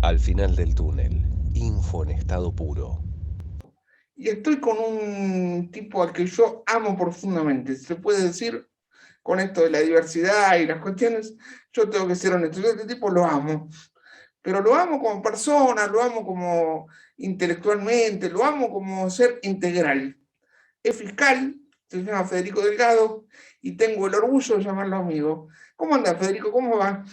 Al final del túnel, info en estado puro. Y estoy con un tipo al que yo amo profundamente. Se puede decir, con esto de la diversidad y las cuestiones, yo tengo que ser honesto. Yo a este tipo lo amo. Pero lo amo como persona, lo amo como intelectualmente, lo amo como ser integral. Es fiscal, se llama Federico Delgado, y tengo el orgullo de llamarlo amigo. ¿Cómo anda, Federico? ¿Cómo va?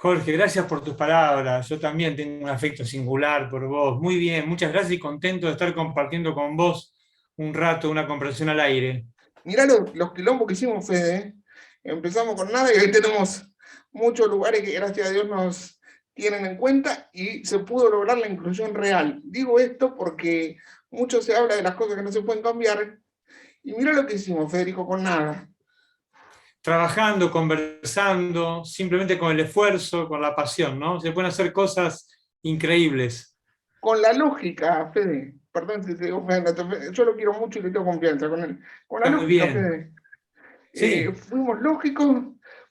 Jorge, gracias por tus palabras. Yo también tengo un afecto singular por vos. Muy bien, muchas gracias y contento de estar compartiendo con vos un rato, una conversación al aire. Mirá los quilombos que hicimos, Fede. ¿Eh? Empezamos con nada y hoy tenemos muchos lugares que gracias a Dios nos tienen en cuenta y se pudo lograr la inclusión real. Digo esto porque mucho se habla de las cosas que no se pueden cambiar y mira lo que hicimos, Federico, con nada. Trabajando, conversando, simplemente con el esfuerzo, con la pasión, ¿no? Se pueden hacer cosas increíbles. Con la lógica, Fede, perdón si te ofendo, yo lo quiero mucho y le tengo confianza con él. Con la Está muy lógica, bien. Fede. Sí, Fuimos lógicos,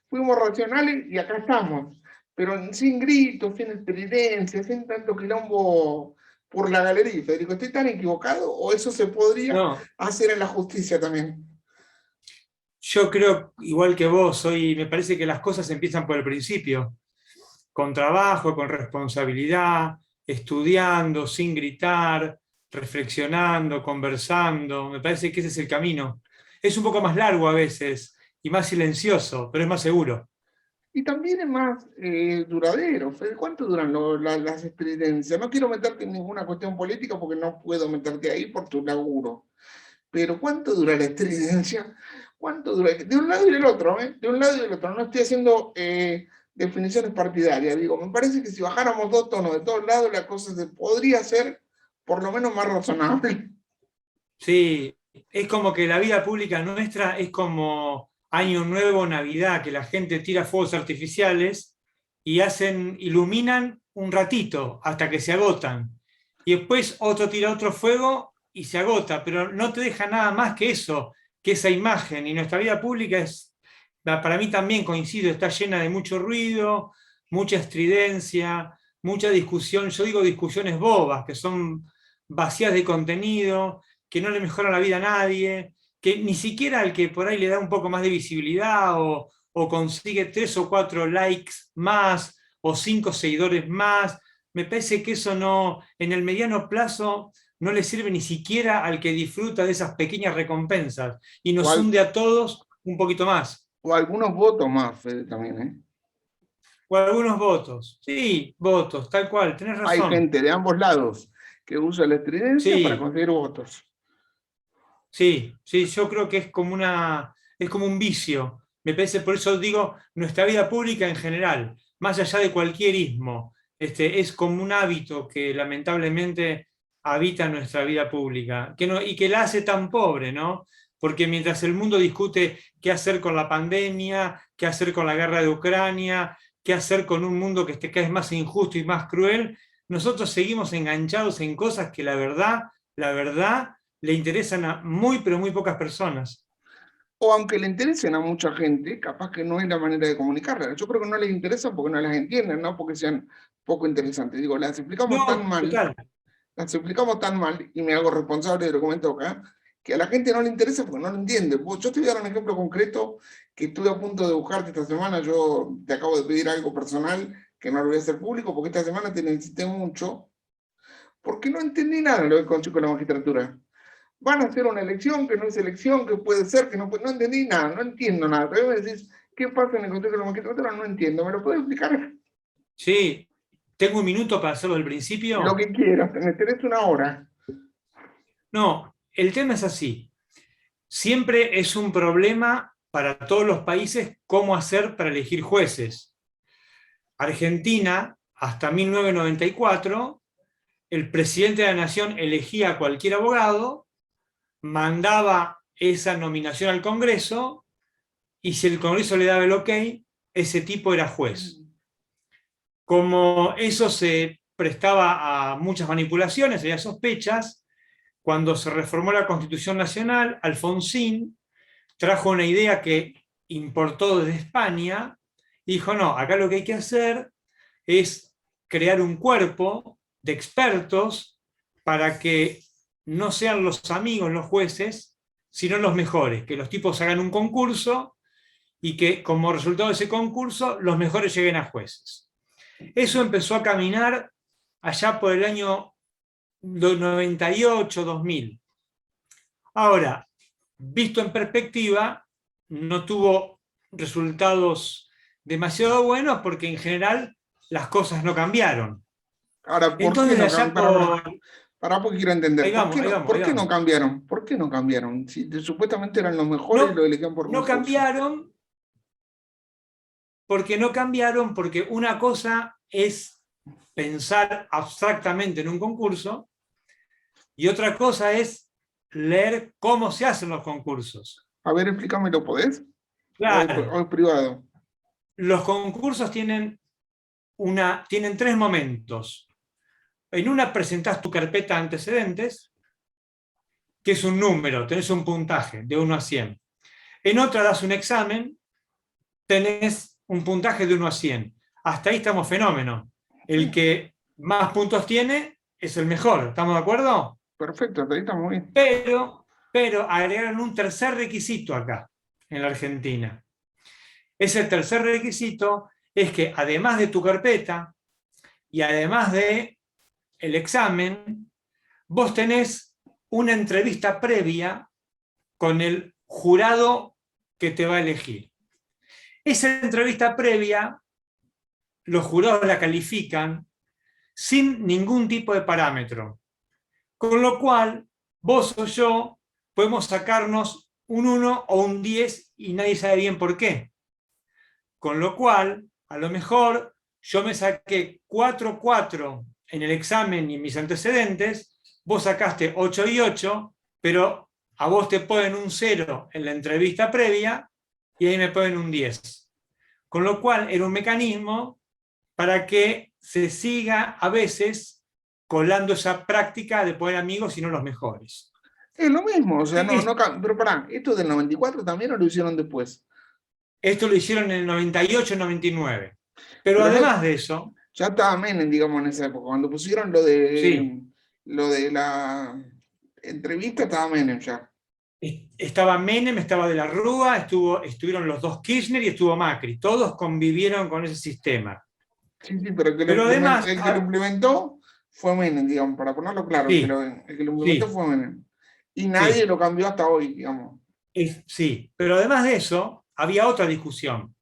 fuimos racionales y acá estamos. Pero sin gritos, sin estridencia, sin tanto quilombo por la galería. Federico, ¿estoy tan equivocado o eso se podría no, hacer en la justicia también? yo creo igual que vos, hoy me parece que las cosas empiezan por el principio, con trabajo, con responsabilidad, estudiando, sin gritar, reflexionando, conversando. Me parece que ese es el camino. Es un poco más largo a veces y más silencioso, pero es más seguro. Y también es más duradero. Fede, ¿cuánto duran las estridencias? No quiero meterte en ninguna cuestión política porque no puedo meterte ahí por tu laburo. Pero ¿cuánto dura la estridencia? ¿Cuánto dura? De un lado y del otro, ¿eh? De un lado y del otro. No estoy haciendo definiciones partidarias. Digo, me parece que si bajáramos dos tonos de todos lados, la cosa se podría hacer por lo menos más razonable. Sí, es como que la vida pública nuestra es como Año Nuevo, Navidad, que la gente tira fuegos artificiales y iluminan un ratito hasta que se agotan. Y después otro tira otro fuego y se agota, pero no te deja nada más que eso, que esa imagen. Y nuestra vida pública para mí también coincido, está llena de mucho ruido, mucha estridencia, mucha discusión. Yo digo discusiones bobas, que son vacías de contenido, que no le mejoran la vida a nadie, que ni siquiera al que por ahí le da un poco más de visibilidad o consigue 3 o 4 likes más o 5 seguidores más. Me parece que eso no, en el mediano plazo, no le sirve ni siquiera al que disfruta de esas pequeñas recompensas y O, nos hunde a todos un poquito más. o algunos votos más, Fede, también, ¿eh? O algunos votos. Sí, votos, tal cual, tenés Hay razón. gente de ambos lados que usa la estridencia para Sí, conseguir votos. sí, sí, yo creo que es como un vicio. Me parece, por eso digo, nuestra vida pública en general, más allá de cualquier ismo, es como un hábito que lamentablemente habita nuestra vida pública y que la hace tan pobre, ¿no? Porque mientras el mundo discute qué hacer con la pandemia, qué hacer con la guerra de Ucrania, qué hacer con un mundo que cada vez más injusto y más cruel, nosotros seguimos enganchados en cosas que la verdad, le interesan a muy, pero muy pocas personas. O aunque le interesen a mucha gente, capaz que no es la manera de comunicarlas. Yo creo que no les interesa porque no las entienden, no porque sean poco interesantes. Digo, No, total. las explicamos tan mal, y me hago responsable de lo que comento acá, que a la gente no le interesa porque no lo entiende. Yo te voy a dar un ejemplo concreto que estuve a punto de buscarte esta semana. Yo te acabo de pedir algo personal que no lo voy a hacer público porque esta semana te necesité mucho, porque no entendí nada de lo del Consejo de la Magistratura. Van a hacer una elección, que no es elección, que puede ser, que no puede, no entendí nada, no entiendo nada. Todavía me decís, ¿qué pasa en el Consejo de la Magistratura? No entiendo, ¿me lo puedes explicar? Sí, tengo un minuto para hacerlo del Lo principio. que quieras, me tenés una hora. No, el tema es así. Siempre es un problema para todos los países cómo hacer para elegir jueces. Argentina, hasta 1994, el presidente de la nación elegía a cualquier abogado, mandaba esa nominación al Congreso y si el Congreso le daba el ok, ese tipo era juez. Como eso se prestaba a muchas manipulaciones, había sospechas, cuando se reformó la Constitución Nacional, Alfonsín trajo una idea que importó desde España y dijo, no, acá lo que hay que hacer es crear un cuerpo de expertos para que no sean los amigos los jueces, sino los mejores, que los tipos hagan un concurso y que como resultado de ese concurso los mejores lleguen a jueces. Eso empezó a caminar allá por el año 98, 2000. Ahora, visto en perspectiva, no tuvo resultados demasiado buenos porque en general las cosas no cambiaron. Ahora, ¿por Entonces, qué no allá cambiaron? Porque quiero entender. Ahí vamos, ¿Por qué no cambiaron? ¿Por qué no cambiaron? Si supuestamente eran los mejores y lo elegían por no concurso. cambiaron porque una cosa es pensar abstractamente en un concurso y otra cosa es leer cómo se hacen los concursos. A ver, explícame, ¿podés? Claro. O es privado. Los concursos tienen 3 momentos. En una presentás tu carpeta de antecedentes, que es un número, tenés un puntaje de 1 a 100. En otra das un examen, tenés un puntaje de 1 a 100. Hasta ahí estamos fenómeno. El que más puntos tiene es el mejor, ¿estamos de acuerdo? Perfecto, hasta ahí estamos bien. Pero agregaron un tercer requisito acá, en la Argentina. Ese tercer requisito es que además de tu carpeta y además de el examen, vos tenés una entrevista previa con el jurado que te va a elegir. Esa entrevista previa, los jurados la califican sin ningún tipo de parámetro. Con lo cual, vos o yo podemos sacarnos un 1 o un 10 y nadie sabe bien por qué. Con lo cual, a lo mejor yo me saqué 4 en el examen y en mis antecedentes, vos sacaste 8 y 8, pero a vos te ponen un 0 en la entrevista previa y ahí me ponen un 10. Con lo cual era un mecanismo para que se siga a veces colando esa práctica de poner amigos y no los mejores. Es lo mismo, o sea, pero pará, ¿esto del 94 también o lo hicieron después? Esto lo hicieron en el 98, 99. Pero además de eso... Ya estaba Menem, digamos, en esa época. Cuando pusieron lo de la entrevista, estaba Menem ya. Estaba Menem, estaba De la Rúa, estuvieron los dos Kirchner y estuvo Macri. Todos convivieron con ese sistema. Sí, pero el que lo implementó fue Menem, digamos, para ponerlo claro. Sí, el que lo implementó fue Menem. Y nadie lo cambió hasta hoy, digamos. Sí, pero además de eso, había otra discusión.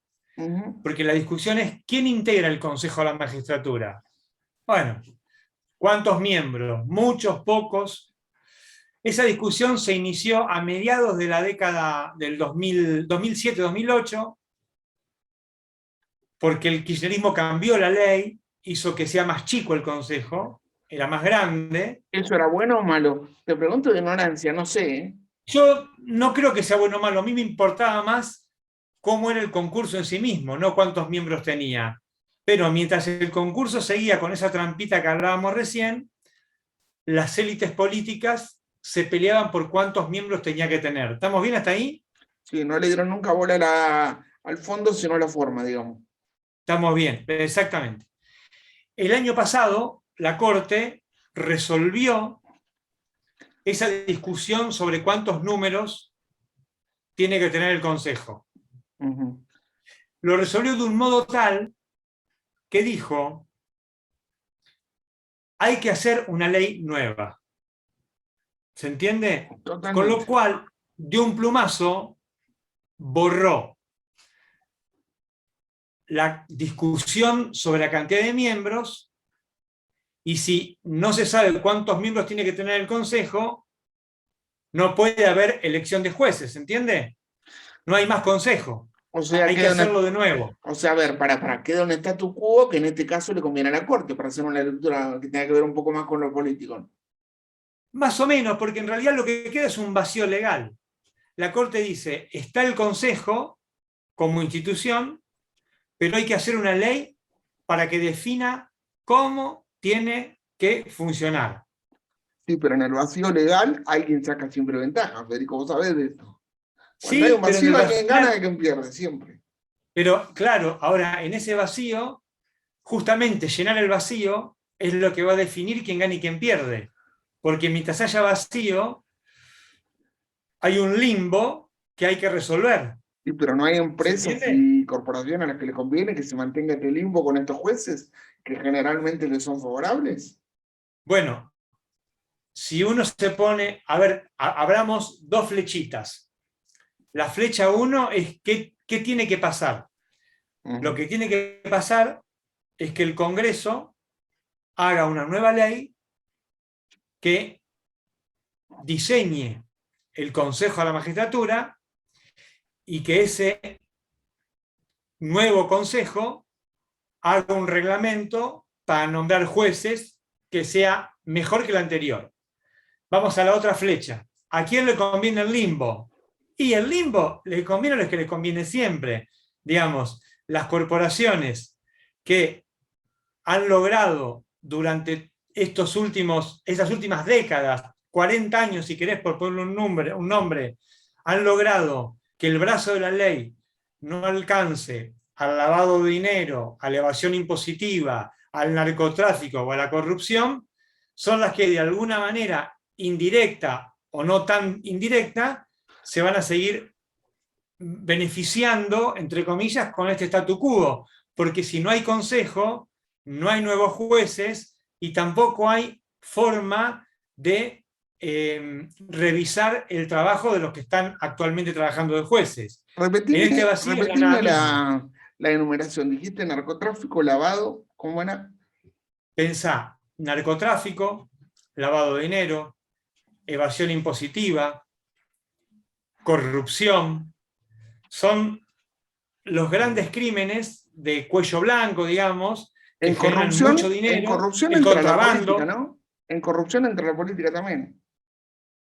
Porque la discusión es ¿quién integra el Consejo de la Magistratura? Bueno, ¿cuántos miembros? Muchos, pocos. Esa discusión se inició a mediados de la década del 2007-2008, porque el kirchnerismo cambió la ley, hizo que sea más chico el Consejo, era más grande. ¿Eso era bueno o malo? Te pregunto de ignorancia, no sé, ¿eh? Yo no creo que sea bueno o malo, a mí me importaba más cómo era el concurso en sí mismo, no cuántos miembros tenía. Pero mientras el concurso seguía con esa trampita que hablábamos recién, las élites políticas se peleaban por cuántos miembros tenía que tener. ¿Estamos bien hasta ahí? Sí, no le dieron nunca bola al fondo, sino a la forma, digamos. Estamos bien, exactamente. El año pasado, la Corte resolvió esa discusión sobre cuántos números tiene que tener el Consejo. Lo resolvió de un modo tal que dijo, hay que hacer una ley nueva. ¿Se entiende? Totalmente. Con lo cual, de un plumazo, borró la discusión sobre la cantidad de miembros, y si no se sabe cuántos miembros tiene que tener el Consejo, no puede haber elección de jueces, ¿se entiende? No hay más Consejo. O sea, hay que hacerlo de nuevo. O sea, a ver, queda un statu quo que en este caso le conviene a la Corte para hacer una lectura que tenga que ver un poco más con lo político. Más o menos, porque en realidad lo que queda es un vacío legal. La Corte dice, está el Consejo como institución, pero hay que hacer una ley para que defina cómo tiene que funcionar. Sí, pero en el vacío legal alguien saca siempre ventaja, Federico, vos sabés de esto. Sí, hay un vacío, pero hay quien gana y quien pierde, siempre. Pero claro, ahora en ese vacío justamente llenar el vacío es lo que va a definir quién gana y quién pierde. Porque mientras haya vacío, hay un limbo que hay que resolver. Sí, pero no hay ¿Se empresas entiende? y corporaciones a las que les conviene que se mantenga este limbo con estos jueces, que generalmente les son favorables. Bueno, si uno se pone, a ver, abramos dos flechitas. La flecha 1 es ¿qué tiene que pasar? Lo que tiene que pasar es que el Congreso haga una nueva ley que diseñe el Consejo de la Magistratura y que ese nuevo Consejo haga un reglamento para nombrar jueces que sea mejor que el anterior. Vamos a la otra flecha. ¿A quién le conviene el limbo? Y el limbo le conviene a los que les conviene siempre. Digamos, las corporaciones que han logrado durante esas últimas décadas, 40 años, si querés por ponerle un nombre, han logrado que el brazo de la ley no alcance al lavado de dinero, a la evasión impositiva, al narcotráfico o a la corrupción, son las que de alguna manera indirecta o no tan indirecta se van a seguir beneficiando, entre comillas, con este statu quo, porque si no hay consejo, no hay nuevos jueces y tampoco hay forma de revisar el trabajo de los que están actualmente trabajando de jueces. En este vacío Repetime la enumeración. Dijiste narcotráfico, lavado, ¿cómo era? Pensá, narcotráfico, lavado de dinero, evasión impositiva, corrupción, son los grandes crímenes de cuello blanco, digamos, que generan mucho dinero, en corrupción el entra la contrabando. política, ¿no? En corrupción entra la política también.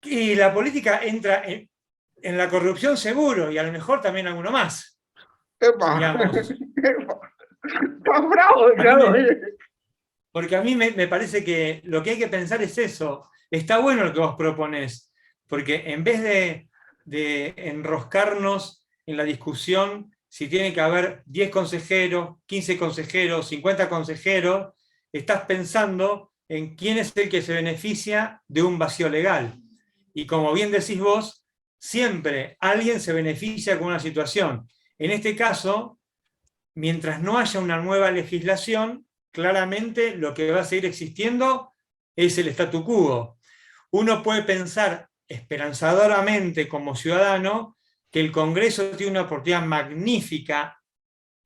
Y la política entra en la corrupción seguro, y a lo mejor también alguno más. ¡Epa! Digamos, ¡Estás bravo, Ricardo! porque a mí me parece que lo que hay que pensar es eso. Está bueno lo que vos proponés, porque en vez de enroscarnos en la discusión si tiene que haber 10 consejeros, 15 consejeros, 50 consejeros, estás pensando en quién es el que se beneficia de un vacío legal. Y como bien decís vos, siempre alguien se beneficia con una situación. En este caso, mientras no haya una nueva legislación, claramente lo que va a seguir existiendo es el statu quo. Uno puede pensar esperanzadoramente como ciudadano que el Congreso tiene una oportunidad magnífica,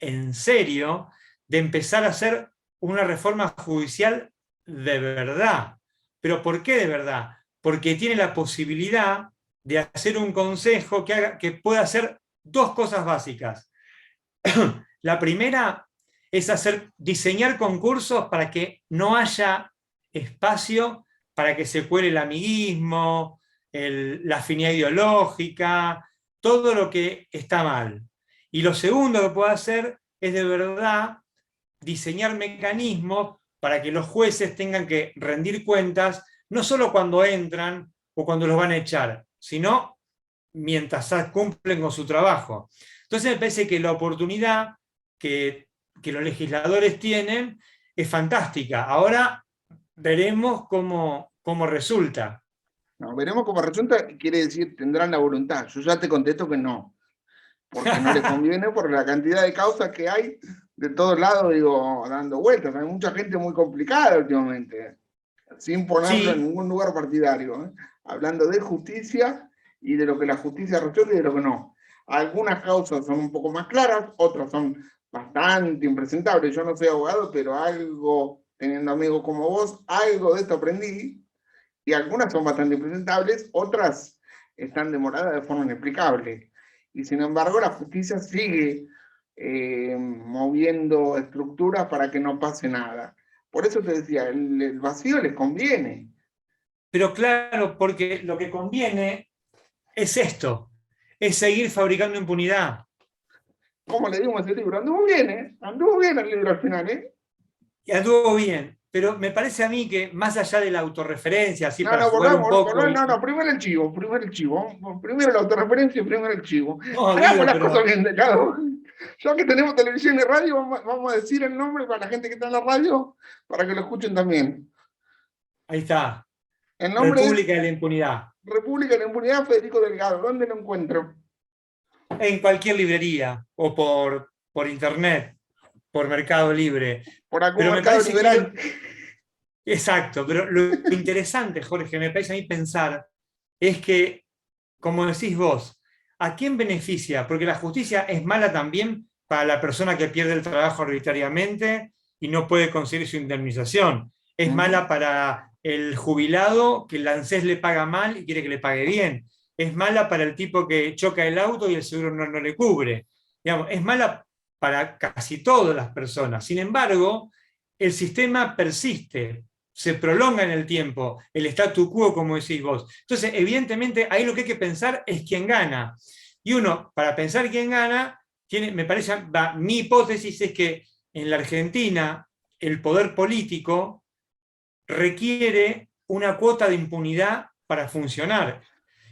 en serio, de empezar a hacer una reforma judicial de verdad. ¿Pero por qué de verdad? Porque tiene la posibilidad de hacer un consejo que pueda hacer dos cosas básicas. La primera es diseñar concursos para que no haya espacio para que se cuele el amiguismo, la afinidad ideológica, todo lo que está mal. Y lo segundo que puede hacer es de verdad diseñar mecanismos para que los jueces tengan que rendir cuentas, no solo cuando entran o cuando los van a echar, sino mientras cumplen con su trabajo. Entonces me parece que la oportunidad que los legisladores tienen es fantástica. Ahora veremos cómo resulta. No, veremos cómo resulta, quiere decir, tendrán la voluntad. Yo ya te contesto que no, porque no les conviene por la cantidad de causas que hay de todos lados, digo, dando vueltas. Hay mucha gente muy complicada últimamente, sin ponerlo en ningún lugar partidario, ¿eh? Hablando de justicia y de lo que la justicia resuelve y de lo que no. Algunas causas son un poco más claras, otras son bastante impresentables. Yo no soy abogado, pero algo, teniendo amigos como vos, algo de esto aprendí. Y algunas son bastante impresentables, otras están demoradas de forma inexplicable. Y sin embargo, la justicia sigue moviendo estructuras para que no pase nada. Por eso te decía, el vacío les conviene. Pero claro, porque lo que conviene es esto, es seguir fabricando impunidad. ¿Cómo le dimos a ese libro? Anduvo bien, ¿eh? Anduvo bien el libro al final, ¿eh? Y anduvo bien. Pero me parece a mí que más allá de la autorreferencia, así para jugar un poco... Primero el chivo. Primero la autorreferencia y primero el chivo. No, Hagamos Guido, las cosas bien, Ricardo. Ya que tenemos televisión y radio, vamos a decir el nombre para la gente que está en la radio, para que lo escuchen también. Ahí está. El nombre República es de la Impunidad. República de la Impunidad, Federico Delgado. ¿Dónde lo encuentro? En cualquier librería o por internet, por Mercado Libre. Por algún Pero me mercado parece liberal. Exacto, pero lo interesante, Jorge, me parece a mí pensar, es que, como decís vos, ¿a quién beneficia? Porque la justicia es mala también para la persona que pierde el trabajo arbitrariamente y no puede conseguir su indemnización. Es mala para el jubilado que el ANSES le paga mal y quiere que le pague bien. Es mala para el tipo que choca el auto y el seguro no le cubre. Digamos, es mala para casi todas las personas. Sin embargo, el sistema persiste, se prolonga en el tiempo, el statu quo, como decís vos. Entonces, evidentemente, ahí lo que hay que pensar es quién gana. Y uno, para pensar quién gana, me parece, mi hipótesis es que en la Argentina el poder político requiere una cuota de impunidad para funcionar.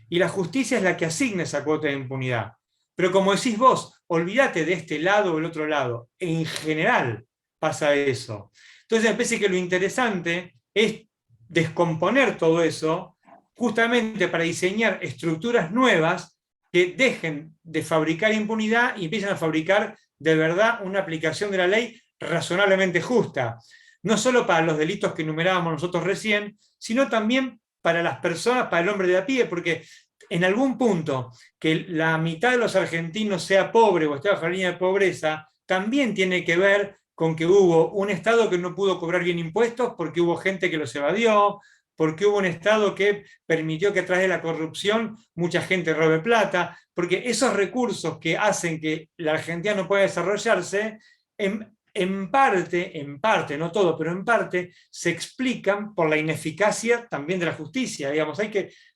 Y la justicia es la que asigna esa cuota de impunidad. Pero como decís vos, olvídate de este lado o el otro lado. En general pasa eso. Entonces me parece que lo interesante es descomponer todo eso justamente para diseñar estructuras nuevas que dejen de fabricar impunidad y empiecen a fabricar de verdad una aplicación de la ley razonablemente justa. No solo para los delitos que enumerábamos nosotros recién, sino también para las personas, para el hombre de a pie, porque en algún punto que la mitad de los argentinos sea pobre o esté bajo la línea de pobreza, también tiene que ver con que hubo un Estado que no pudo cobrar bien impuestos porque hubo gente que los evadió, porque hubo un Estado que permitió que a través de la corrupción mucha gente robe plata, porque esos recursos que hacen que la Argentina no pueda desarrollarse, en parte, no todo, pero en parte, se explican por la ineficacia también de la justicia. Digamos,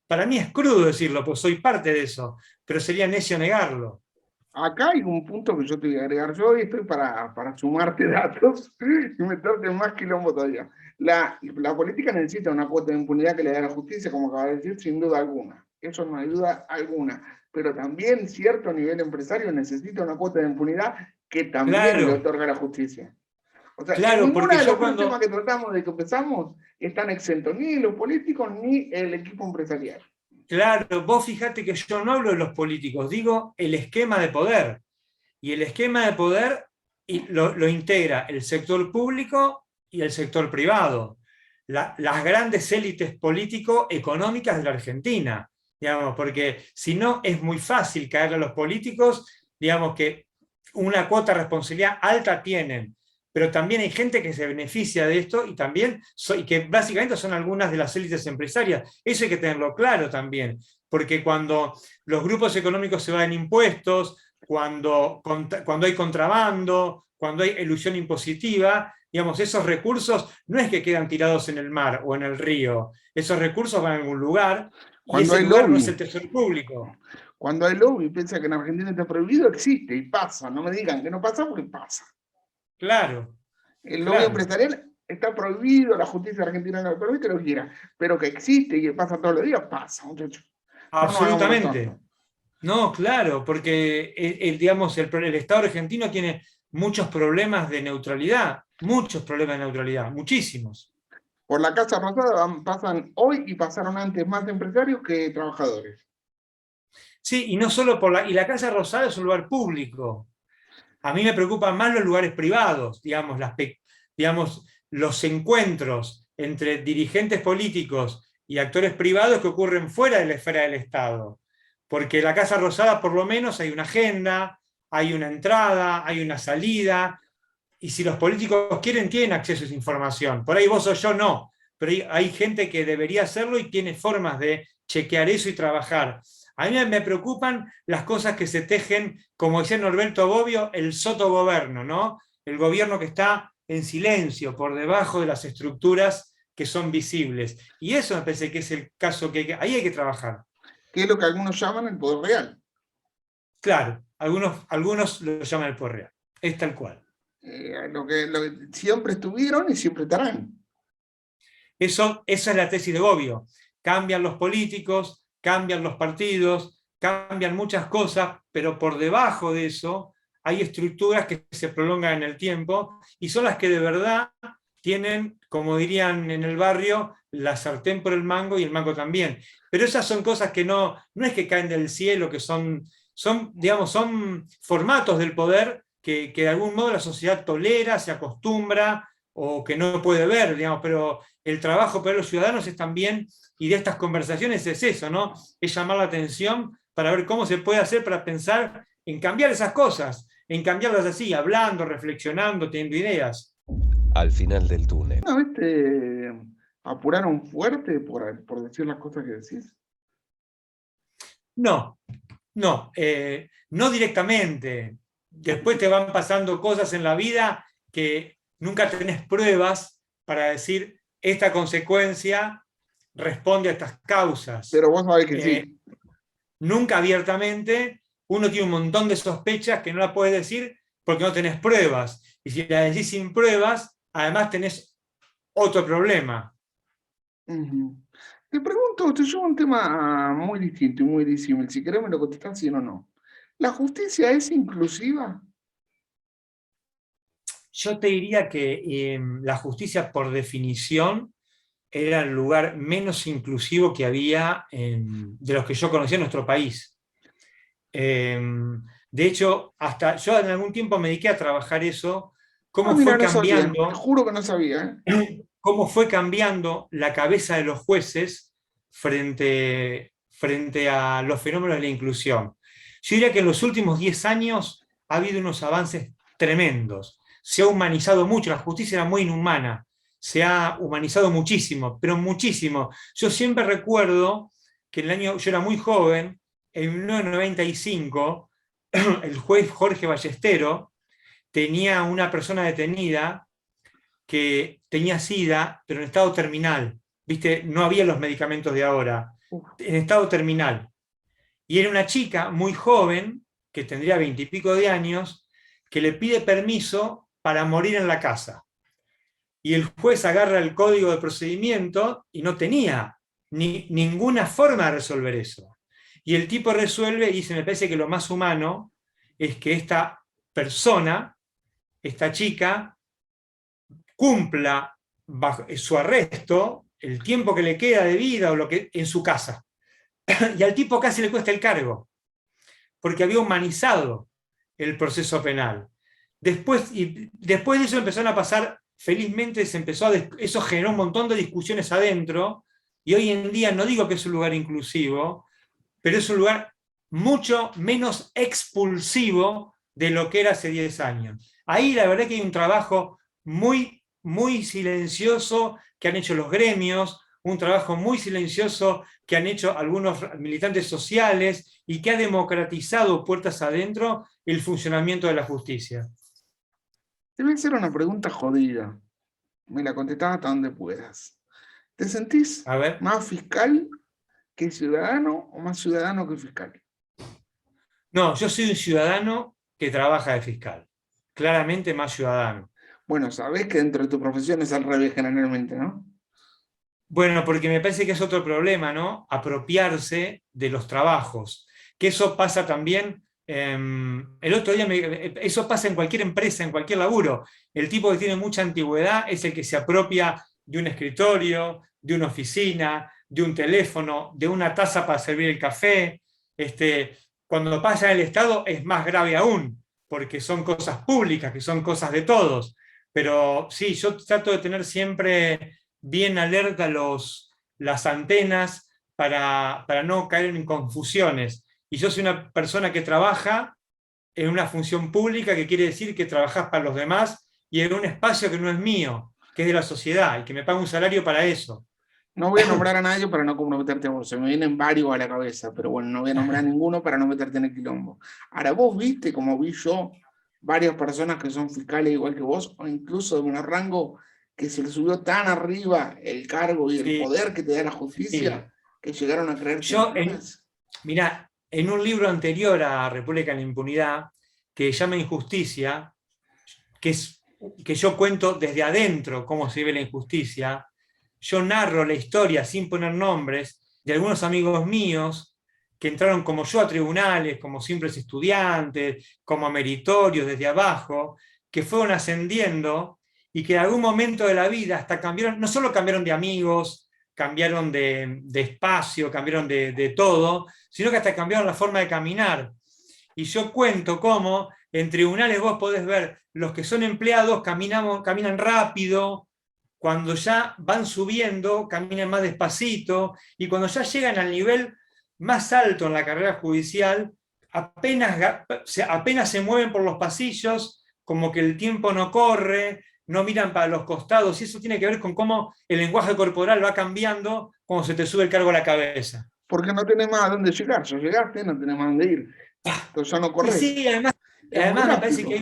para mí es crudo decirlo, pues soy parte de eso, pero sería necio negarlo. Acá hay un punto que yo te voy a agregar yo y estoy para sumarte datos y meterte en más quilombo todavía. La política necesita una cuota de impunidad que le dé a la justicia, como acaba de decir, sin duda alguna. Eso no hay duda alguna. Pero también cierto nivel empresario necesita una cuota de impunidad que también le otorga a la justicia. O sea, claro, ninguno de los temas que tratamos de que empezamos están exentos, ni los políticos ni el equipo empresarial. Claro, vos fíjate que yo no hablo de los políticos, digo el esquema de poder. Y el esquema de poder lo integra el sector público y el sector privado. Las grandes élites político-económicas de la Argentina. Digamos, porque si no es muy fácil caerle a los políticos, digamos que una cuota de responsabilidad alta tienen, pero también hay gente que se beneficia de esto y también que básicamente son algunas de las élites empresarias. Eso hay que tenerlo claro también, porque cuando los grupos económicos se van en impuestos, cuando hay contrabando, cuando hay elusión impositiva, digamos, esos recursos no es que quedan tirados en el mar o en el río, esos recursos van a algún lugar y ese lugar no es el tesoro público. Cuando hay lobby, piensa que en Argentina está prohibido, existe y pasa. No me digan que no pasa porque pasa. Claro. El lobby empresarial está prohibido, la justicia argentina no lo permite, lo quiera, pero que existe y que pasa todos los días, pasa, muchachos. Absolutamente. No, claro, porque digamos, el Estado argentino tiene muchos problemas de neutralidad, muchísimos. Por la Casa Rosada pasan hoy y pasaron antes más empresarios que trabajadores. Sí, y no solo y la Casa Rosada es un lugar público. A mí me preocupan más los lugares privados, digamos, los encuentros entre dirigentes políticos y actores privados que ocurren fuera de la esfera del Estado. Porque en la Casa Rosada por lo menos hay una agenda, hay una entrada, hay una salida, y si los políticos quieren, tienen acceso a esa información. Por ahí vos o yo no, pero hay gente que debería hacerlo y tiene formas de chequear eso y trabajar. A mí me preocupan las cosas que se tejen, como decía Norberto Bobbio, el sotogobierno, ¿no? El gobierno que está en silencio, por debajo de las estructuras que son visibles. Y eso me parece que es el caso que ahí hay que trabajar. Que es lo que algunos llaman el poder real. Claro, algunos lo llaman el poder real. Es tal cual. Lo que siempre estuvieron y siempre estarán. Esa es la tesis de Bobbio. Cambian los políticos, cambian los partidos, cambian muchas cosas, pero por debajo de eso hay estructuras que se prolongan en el tiempo y son las que de verdad tienen, como dirían en el barrio, la sartén por el mango y el mango también. Pero esas son cosas que no es que caen del cielo, que digamos, son formatos del poder que de algún modo la sociedad tolera, se acostumbra o que no puede ver, digamos, pero el trabajo para los ciudadanos es también, y de estas conversaciones es eso, ¿no? Es llamar la atención para ver cómo se puede hacer para pensar en cambiar esas cosas, en cambiarlas así, hablando, reflexionando, teniendo ideas. Al final del túnel. ¿Una vez te apuraron fuerte por decir las cosas que decís? No, no directamente. Después te van pasando cosas en la vida que nunca tenés pruebas para decir esta consecuencia responde a estas causas. Pero vos sabés que sí. Nunca abiertamente, uno tiene un montón de sospechas que no la puedes decir porque no tenés pruebas. Y si la decís sin pruebas, además tenés otro problema. Te pregunto, te llevo un tema muy distinto y muy disímil. Si querés me lo contestás, sí o no. ¿La justicia es inclusiva? Yo te diría que la justicia, por definición, era el lugar menos inclusivo que había de los que yo conocía en nuestro país. De hecho, hasta yo en algún tiempo me dediqué a trabajar eso, cómo mira, fue no sabía. cambiando, Te juro que no sabía. cómo fue cambiando la cabeza de los jueces frente a los fenómenos de la inclusión. Yo diría que en los últimos 10 años ha habido unos avances tremendos. Se ha humanizado mucho, la justicia era muy inhumana, se ha humanizado muchísimo, pero muchísimo. Yo siempre recuerdo que yo era muy joven, en 1995, el juez Jorge Ballestero tenía una persona detenida que tenía SIDA, pero en estado terminal. ¿Viste? No había los medicamentos de ahora, en estado terminal. Y era una chica muy joven, que tendría 20 y pico de años, que le pide permiso para morir en la casa. Y el juez agarra el código de procedimiento y no tenía ninguna forma de resolver eso. Y el tipo resuelve y dice, me parece que lo más humano es que esta persona, esta chica, cumpla bajo su arresto el tiempo que le queda de vida o en su casa. Y al tipo casi le cuesta el cargo, porque había humanizado el proceso penal. Después de eso empezaron a pasar, felizmente eso generó un montón de discusiones adentro, y hoy en día no digo que es un lugar inclusivo, pero es un lugar mucho menos expulsivo de lo que era hace 10 años. Ahí la verdad que hay un trabajo muy, muy silencioso que han hecho los gremios, un trabajo muy silencioso que han hecho algunos militantes sociales y que ha democratizado puertas adentro el funcionamiento de la justicia. Te voy a hacer una pregunta jodida. Me la contestás hasta donde puedas. ¿Te sentís más fiscal que ciudadano o más ciudadano que fiscal? No, yo soy un ciudadano que trabaja de fiscal. Claramente más ciudadano. Bueno, sabés que dentro de tu profesión es al revés generalmente, ¿no? Bueno, porque me parece que es otro problema, ¿no? Apropiarse de los trabajos. Que eso pasa también, el otro día, eso pasa en cualquier empresa, en cualquier laburo. El tipo que tiene mucha antigüedad es el que se apropia de un escritorio, de una oficina, de un teléfono, de una taza para servir el café. Cuando pasa en el Estado es más grave aún, porque son cosas públicas, que son cosas de todos. Pero sí, yo trato de tener siempre bien alerta las antenas para no caer en confusiones. Y yo soy una persona que trabaja en una función pública, que quiere decir que trabajás para los demás y en un espacio que no es mío, que es de la sociedad, y que me paga un salario para eso. No voy a nombrar a nadie para no comprometerte a vos. Se me vienen varios a la cabeza, pero bueno, no voy a nombrar a ninguno para no meterte en el quilombo. Ahora, vos viste, como vi yo, varias personas que son fiscales igual que vos, o incluso de menor rango, que se les subió tan arriba el cargo y el poder que te da la justicia, que llegaron a creer. Mirá, en un libro anterior a República en la Impunidad, que se llama Injusticia, que yo cuento desde adentro cómo se vive la injusticia, yo narro la historia sin poner nombres de algunos amigos míos que entraron como yo a tribunales, como simples estudiantes, como meritorios desde abajo, que fueron ascendiendo y que en algún momento de la vida hasta cambiaron, no solo cambiaron de amigos, cambiaron de espacio, cambiaron de todo, sino que hasta cambiaron la forma de caminar. Y yo cuento cómo en tribunales vos podés ver los que son empleados caminan rápido, cuando ya van subiendo, caminan más despacito, y cuando ya llegan al nivel más alto en la carrera judicial, apenas se mueven por los pasillos, como que el tiempo no corre, no miran para los costados, y eso tiene que ver con cómo el lenguaje corporal va cambiando cuando se te sube el cargo a la cabeza. Porque no tenés más a dónde llegar. Ya llegaste, no tenés más a dónde ir. Entonces ya no Y corres. sí, además me parece que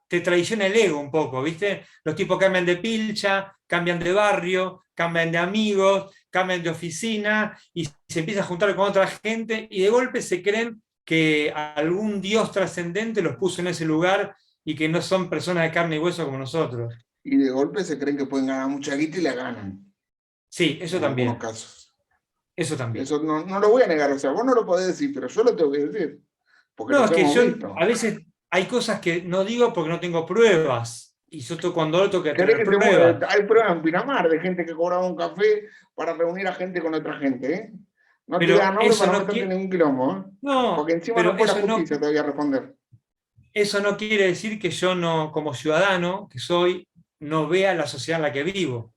te traiciona el ego un poco, ¿viste? Los tipos cambian de pilcha, cambian de barrio, cambian de amigos, cambian de oficina y se empiezan a juntar con otra gente y de golpe se creen que algún dios trascendente los puso en ese lugar y que no son personas de carne y hueso como nosotros. Y de golpe se creen que pueden ganar mucha guita y la ganan. Sí, eso también. En algunos casos. Eso también. Eso no lo voy a negar, o sea, vos no lo podés decir, pero yo lo tengo que decir. Porque no, es que yo visto. A veces hay cosas que no digo porque no tengo pruebas. Y yo cuando lo tengo que tener pruebas. Hay pruebas en Pinamar de gente que cobraba un café para reunir a gente con otra gente, ¿eh? No te da nombre para no meterte ningún quilombo, ¿eh? No, porque encima no fue la justicia, te voy a responder. Eso no quiere decir que yo no, como ciudadano que soy, no vea la sociedad en la que vivo.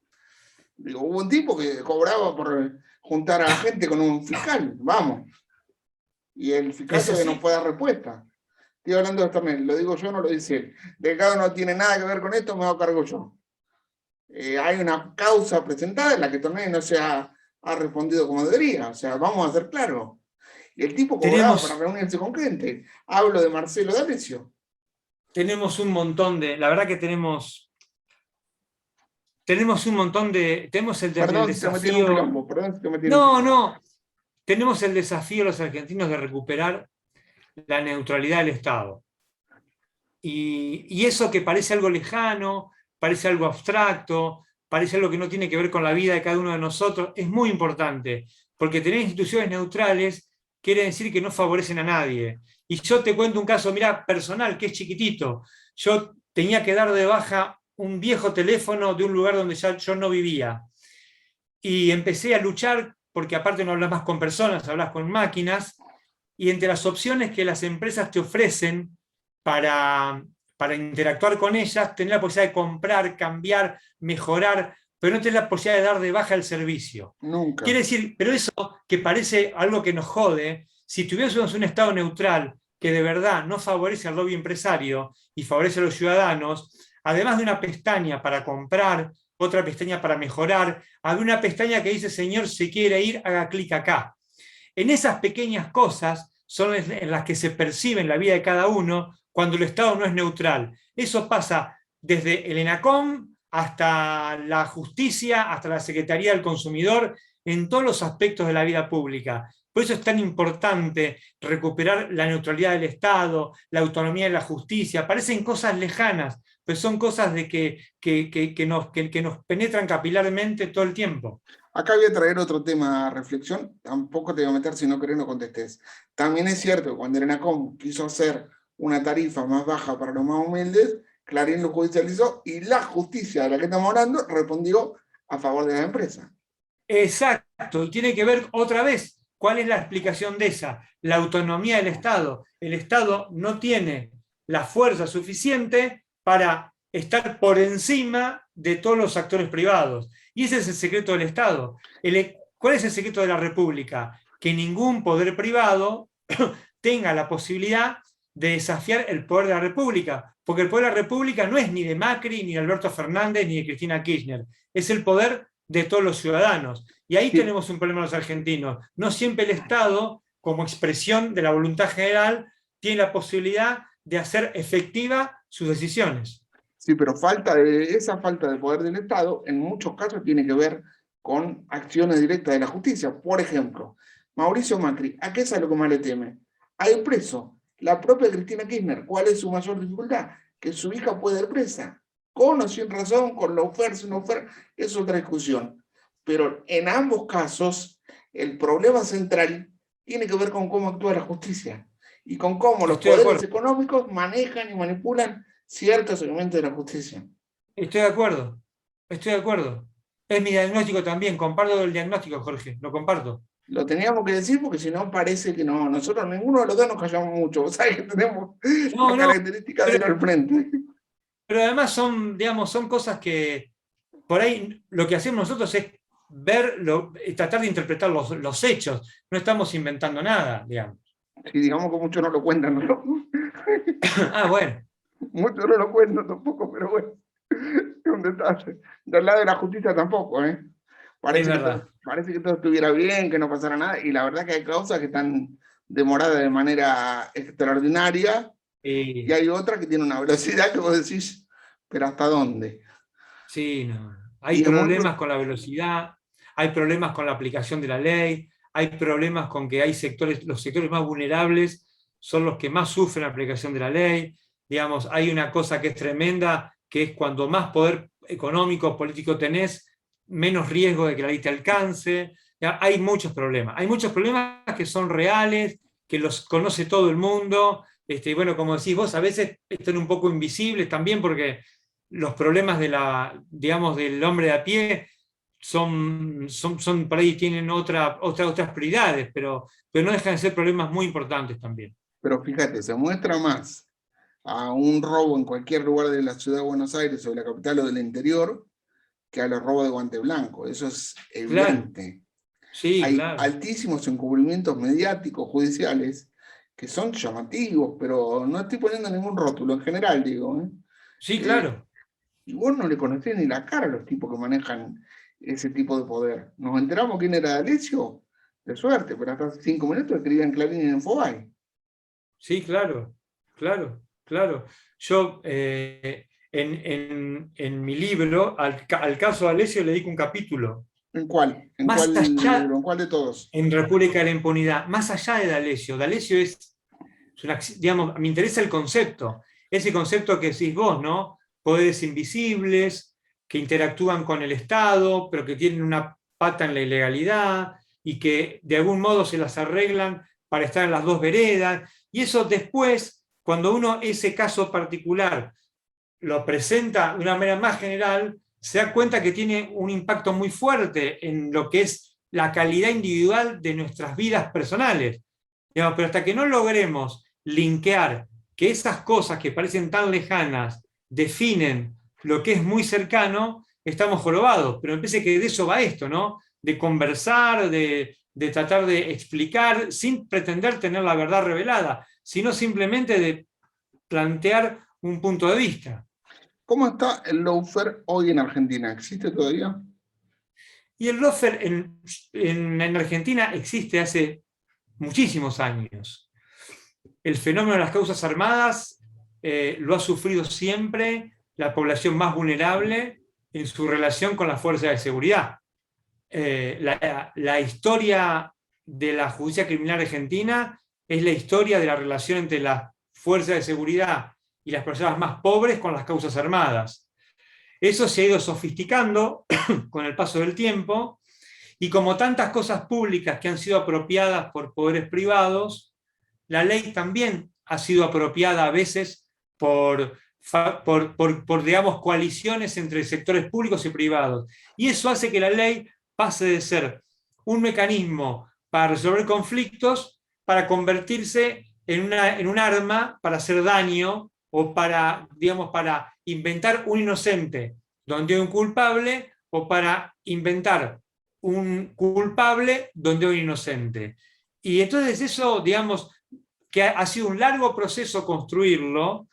Digo, hubo un tipo que cobraba por juntar a la gente con un fiscal, vamos. Y el fiscal todavía no puede dar respuesta. Estoy hablando de esto también, lo digo yo, no lo dice él. Delgado no tiene nada que ver con esto, me hago cargo yo. Hay una causa presentada en la que Tornelli no se ha respondido como debería. O sea, vamos a ser claros. Y el tipo cobraba para reunirse con gente. Hablo de Marcelo D'Alessio. Tenemos un montón de... La verdad que tenemos un montón de... Tenemos el desafío... No. Tenemos el desafío los argentinos de recuperar la neutralidad del Estado. Y eso que parece algo lejano, parece algo abstracto, parece algo que no tiene que ver con la vida de cada uno de nosotros, es muy importante, porque tener instituciones neutrales quiere decir que no favorecen a nadie. Y yo te cuento un caso, mirá, personal, que es chiquitito. Yo tenía que dar de baja un viejo teléfono de un lugar donde ya yo no vivía. Y empecé a luchar, porque aparte no hablas más con personas, hablas con máquinas, y entre las opciones que las empresas te ofrecen para interactuar con ellas, tenés la posibilidad de comprar, cambiar, mejorar, pero no tenés la posibilidad de dar de baja el servicio. Nunca. Quiere decir, pero eso que parece algo que nos jode, si tuviésemos un Estado neutral que de verdad no favorece al lobby empresario y favorece a los ciudadanos, además de una pestaña para comprar, otra pestaña para mejorar, había una pestaña que dice, señor, si quiere ir, haga clic acá. En esas pequeñas cosas son en las que se percibe en la vida de cada uno cuando el Estado no es neutral. Eso pasa desde el ENACOM hasta la justicia, hasta la Secretaría del Consumidor, en todos los aspectos de la vida pública. Por eso es tan importante recuperar la neutralidad del Estado, la autonomía de la justicia. Parecen cosas lejanas, pero son cosas que nos penetran capilarmente todo el tiempo. Acá voy a traer otro tema a reflexión, tampoco te voy a meter si no querés no contestes. También es cierto que cuando el ENACOM quiso hacer una tarifa más baja para los más humildes, Clarín lo judicializó y la justicia de la que estamos hablando respondió a favor de la empresa. Exacto, y tiene que ver otra vez, ¿cuál es la explicación de esa? La autonomía del Estado. El Estado no tiene la fuerza suficiente para estar por encima de todos los actores privados. Y ese es el secreto del Estado. ¿Cuál es el secreto de la República? Que ningún poder privado tenga la posibilidad de desafiar el poder de la República, porque el poder de la República no es ni de Macri, ni de Alberto Fernández, ni de Cristina Kirchner, es el poder de todos los ciudadanos. Y ahí tenemos un problema los argentinos. No siempre el Estado, como expresión de la voluntad general, tiene la posibilidad de hacer efectiva sus decisiones. Sí, pero esa falta de poder del Estado en muchos casos tiene que ver con acciones directas de la justicia. Por ejemplo, Mauricio Macri, ¿a qué es a lo que más le teme? A ir preso. La propia Cristina Kirchner, ¿cuál es su mayor dificultad? Que su hija puede ir presa. Con o sin razón, con lawfare, sin lawfare, es otra discusión. Pero en ambos casos, el problema central tiene que ver con cómo actúa la justicia y con cómo los Estoy de poderes acuerdo. económicos manejan y manipulan ciertos segmentos de la justicia. Estoy de acuerdo. Estoy de acuerdo. Es mi diagnóstico también. Comparto el diagnóstico, Jorge. Lo comparto. Lo teníamos que decir porque si no parece que no, nosotros ninguno de los dos nos callamos mucho. Vos sabés que tenemos la No, característica de ir al frente. pero además son, digamos, son cosas que por ahí lo que hacemos nosotros es ver, tratar de interpretar los hechos. No estamos inventando nada, digamos. Y digamos que muchos no lo cuentan, ¿no? Ah, bueno. Muchos no lo cuentan tampoco, pero bueno, es un detalle. Del lado de la justicia tampoco, ¿eh? Es verdad. Parece que todo estuviera bien, que no pasara nada, y la verdad que hay causas que están demoradas de manera extraordinaria, y hay otras que tienen una velocidad que vos decís, pero ¿hasta dónde? Sí, no. Y Hay es muy... problemas con la velocidad, hay problemas con la aplicación de la ley, hay problemas con que hay sectores, los sectores más vulnerables son los que más sufren la aplicación de la ley. Digamos, hay una cosa que es tremenda, que es cuando más poder económico, político tenés, menos riesgo de que la ley te alcance. Ya, hay muchos problemas que son reales, que los conoce todo el mundo. Bueno, como decís vos, a veces están un poco invisibles también porque los problemas digamos, del hombre de a pie son por ahí tienen otras prioridades, pero no dejan de ser problemas muy importantes también. Pero fíjate, se muestra más a un robo en cualquier lugar de la ciudad de Buenos Aires o de la capital o del interior que a los robos de guante blanco. Eso es evidente. Claro. Sí, hay claro. altísimos encubrimientos mediáticos, judiciales, que son llamativos, pero no estoy poniendo ningún rótulo en general, digo. Sí, claro. Y vos no le conocés ni la cara a los tipos que manejan ese tipo de poder. Nos enteramos quién era D'Alessio, de suerte, pero hasta hace 5 minutos escribía en Clarín y en Infobae. Sí, claro, claro, claro. Yo en mi libro, al caso de Alessio, le dedico un capítulo. ¿En cuál? ¿En Más cuál allá, libro? ¿En cuál de todos? en República de la Impunidad, más allá de D'Alessio. D'Alessio es digamos, me interesa el concepto, ese concepto que decís vos, ¿no? Poderes invisibles, que interactúan con el Estado, pero que tienen una pata en la ilegalidad y que de algún modo se las arreglan para estar en las dos veredas. Y eso después, cuando uno ese caso particular lo presenta de una manera más general, se da cuenta que tiene un impacto muy fuerte en lo que es la calidad individual de nuestras vidas personales. Digamos, pero hasta que no logremos linkear que esas cosas que parecen tan lejanas definen lo que es muy cercano, estamos jorobados. Pero me parece que de eso va esto, ¿no? De conversar, de tratar de explicar, sin pretender tener la verdad revelada, sino simplemente de plantear un punto de vista. ¿Cómo está el lawfare hoy en Argentina? ¿Existe todavía? Y el lawfare en Argentina existe hace muchísimos años. El fenómeno de las causas armadas lo ha sufrido siempre la población más vulnerable en su relación con las fuerzas de seguridad. La historia de la justicia criminal argentina es la historia de la relación entre las fuerzas de seguridad y las personas más pobres con las causas armadas. Eso se ha ido sofisticando con el paso del tiempo, y como tantas cosas públicas que han sido apropiadas por poderes privados, la ley también ha sido apropiada a veces por digamos, coaliciones entre sectores públicos y privados. Y eso hace que la ley pase de ser un mecanismo para resolver conflictos para convertirse en un arma para hacer daño o para, digamos, para inventar un inocente donde hay un culpable o para inventar un culpable donde hay un inocente. Y entonces eso, digamos, que ha sido un largo proceso construirlo,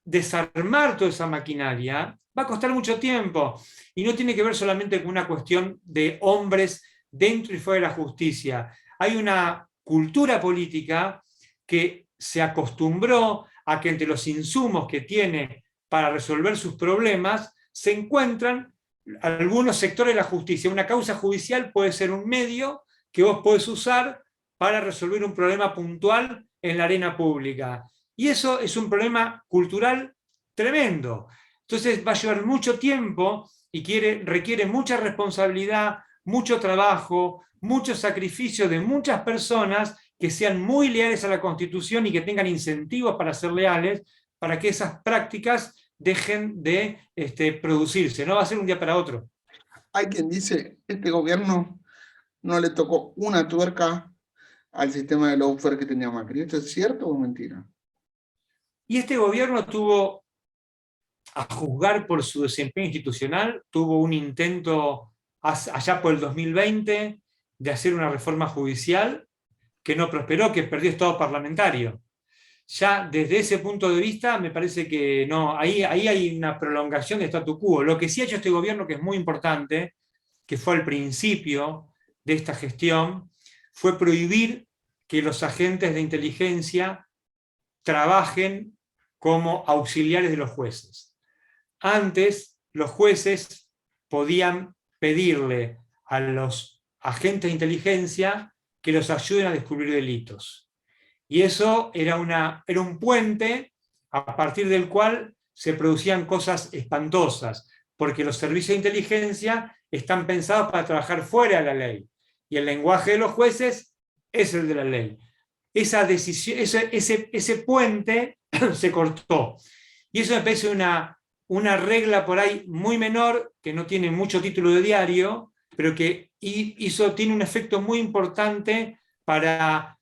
desarmar toda esa maquinaria, va a costar mucho tiempo. Y no tiene que ver solamente con una cuestión de hombres dentro y fuera de la justicia. Hay una cultura política que se acostumbró a que entre los insumos que tiene para resolver sus problemas se encuentran algunos sectores de la justicia. Una causa judicial puede ser un medio que vos podés usar para resolver un problema puntual en la arena pública. Y eso es un problema cultural tremendo. Entonces va a llevar mucho tiempo y requiere mucha responsabilidad, mucho trabajo, mucho sacrificio de muchas personas que sean muy leales a la Constitución y que tengan incentivos para ser leales, para que esas prácticas dejen de producirse. No va a ser un día para otro. Hay quien dice, este gobierno no le tocó una tuerca al sistema de lawfare que tenía Macri. ¿Esto es cierto o mentira? Y este gobierno tuvo, a juzgar por su desempeño institucional, tuvo un intento allá por el 2020 de hacer una reforma judicial que no prosperó, que perdió estado parlamentario. Ya desde ese punto de vista me parece que no, ahí hay una prolongación de statu quo. Lo que sí ha hecho este gobierno, que es muy importante, que fue al principio de esta gestión, fue prohibir que los agentes de inteligencia trabajen como auxiliares de los jueces. Antes, los jueces podían pedirle a los agentes de inteligencia que los ayuden a descubrir delitos. Y eso era un puente a partir del cual se producían cosas espantosas, porque los servicios de inteligencia están pensados para trabajar fuera de la ley, y el lenguaje de los jueces es el de la ley. Esa decisión, ese puente se cortó. Y eso me parece una regla por ahí muy menor, que no tiene mucho título de diario, pero que tiene un efecto muy importante para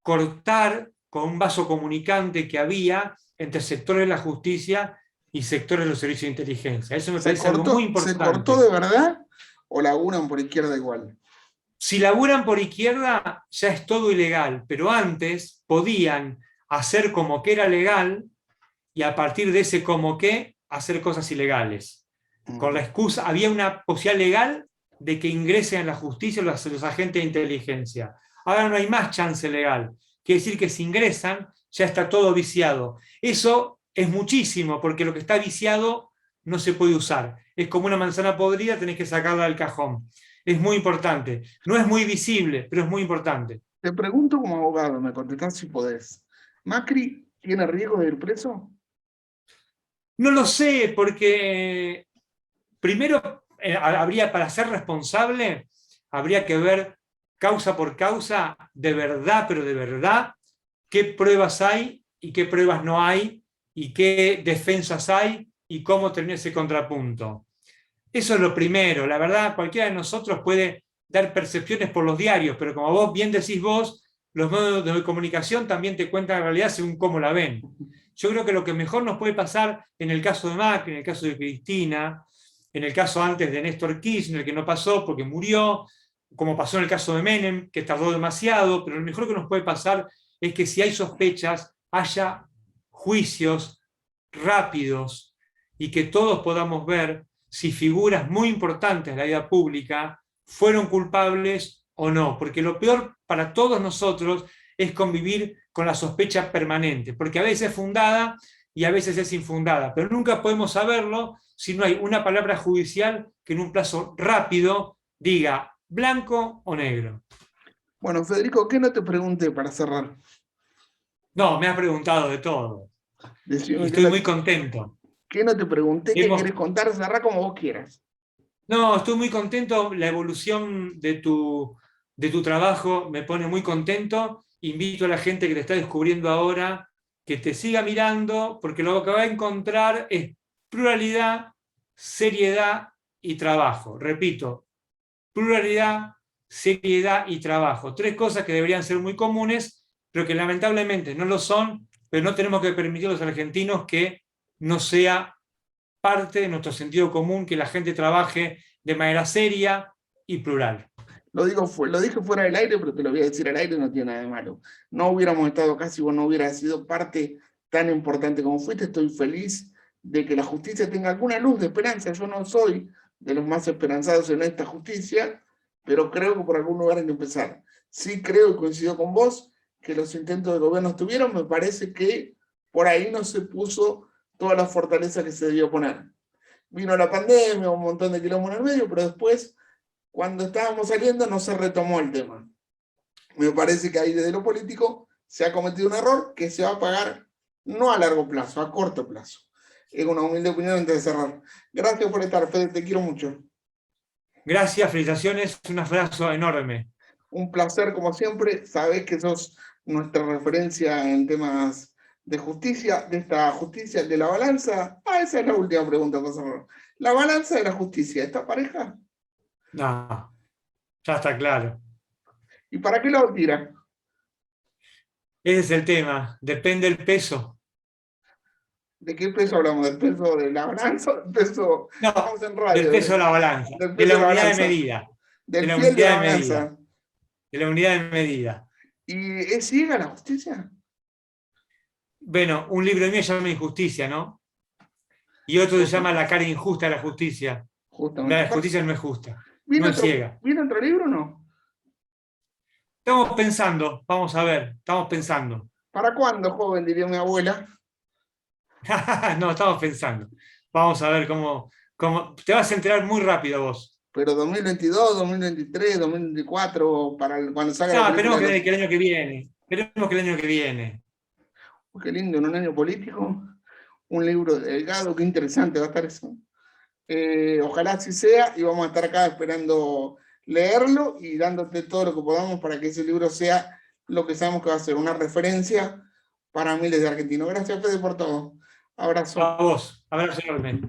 cortar con un vaso comunicante que había entre sectores de la justicia y sectores de los servicios de inteligencia. Eso me parece algo muy importante. ¿Se cortó de verdad o laburan por izquierda igual? Si laburan por izquierda ya es todo ilegal, pero antes podían hacer como que era legal y a partir de ese como que hacer cosas ilegales. Con la excusa, había una posibilidad legal de que ingresen en la justicia los agentes de inteligencia. Ahora no hay más chance legal. Quiere decir que si ingresan ya está todo viciado. Eso es muchísimo, porque lo que está viciado no se puede usar. Es como una manzana podrida, tenés que sacarla del cajón. Es muy importante. No es muy visible, pero es muy importante. Te pregunto como abogado, me contestás si podés. ¿Macri tiene riesgo de ir preso? No lo sé, porque primero habría, para ser responsable, habría que ver causa por causa, de verdad, pero de verdad, qué pruebas hay y qué pruebas no hay, y qué defensas hay y cómo termina ese contrapunto. Eso es lo primero. La verdad, cualquiera de nosotros puede dar percepciones por los diarios, pero como vos bien decís vos, los medios de comunicación también te cuentan la realidad según cómo la ven. Yo creo que lo que mejor nos puede pasar en el caso de Macri, en el caso de Cristina, en el caso antes de Néstor Kirchner, que no pasó porque murió, como pasó en el caso de Menem, que tardó demasiado, pero lo mejor que nos puede pasar es que si hay sospechas, haya juicios rápidos y que todos podamos ver si figuras muy importantes de la vida pública fueron culpables o no, porque lo peor para todos nosotros es convivir con la sospecha permanente, porque a veces es fundada y a veces es infundada, pero nunca podemos saberlo si no hay una palabra judicial que en un plazo rápido diga blanco o negro. Bueno, Federico, ¿qué no te pregunté para cerrar? No, me has preguntado de todo. Decime y estoy muy contento. ¿Qué no te pregunté? ¿Qué querés contar? Cerrá como vos quieras. No, estoy muy contento. La evolución de tu trabajo me pone muy contento. Invito a la gente que te está descubriendo ahora que te siga mirando, porque lo que va a encontrar es pluralidad, seriedad y trabajo. Repito, pluralidad, seriedad y trabajo. Tres cosas que deberían ser muy comunes, pero que lamentablemente no lo son, pero no tenemos que permitir a los argentinos que no sea parte de nuestro sentido común, que la gente trabaje de manera seria y plural. Lo dije fuera del aire, pero te lo voy a decir al aire, no tiene nada de malo. No hubiéramos estado acá si vos no hubieras sido parte tan importante como fuiste. Estoy feliz de que la justicia tenga alguna luz de esperanza. Yo no soy de los más esperanzados en esta justicia, pero creo que por algún lugar hay que empezar. Sí creo y coincido con vos que los intentos de gobierno estuvieron. Me parece que por ahí no se puso toda la fortaleza que se debió poner. Vino la pandemia, un montón de kilómetros en el medio, pero después, cuando estábamos saliendo, no se retomó el tema. Me parece que ahí desde lo político se ha cometido un error que se va a pagar no a largo plazo, a corto plazo. Es una humilde opinión antes de cerrar. Gracias por estar, Fede, te quiero mucho. Gracias, felicitaciones, un abrazo enorme. Un placer como siempre. Sabés que sos nuestra referencia en temas de justicia, de esta justicia, de la balanza. Esa es la última pregunta, pastor. La balanza de la justicia, ¿está pareja? No, ya está claro. ¿Y para qué lado tira? Ese es el tema, depende del peso. ¿De qué peso hablamos? ¿Del peso de la balanza? ¿Del peso? No, Estamos en radio. del peso de la balanza, Del de peso la de la unidad de balanza. medida. De Del la fiel de unidad la de medida. balanza. De la unidad de medida. ¿Y es ciega la justicia? Bueno, un libro mío se llama Injusticia, ¿no? Y otro se llama La cara injusta de la justicia. Justamente. La justicia no es justa, ¿Viene no es ciega. otro libro o no? Estamos pensando, vamos a ver, estamos pensando. ¿Para cuándo, joven? Diría mi abuela. No, estamos pensando. Vamos a ver cómo. Te vas a enterar muy rápido vos. Pero 2022, 2023, 2024, cuando salga No, la esperemos película. que el año que viene. Esperemos que el año que viene. Qué lindo, en un año político. Un libro delgado, qué interesante va a estar eso. Ojalá así sea, y vamos a estar acá esperando leerlo y dándote todo lo que podamos para que ese libro sea lo que sabemos que va a ser, una referencia para miles de argentinos. Gracias, Fede, por todo. Abrazo. A vos. Abrazo enorme.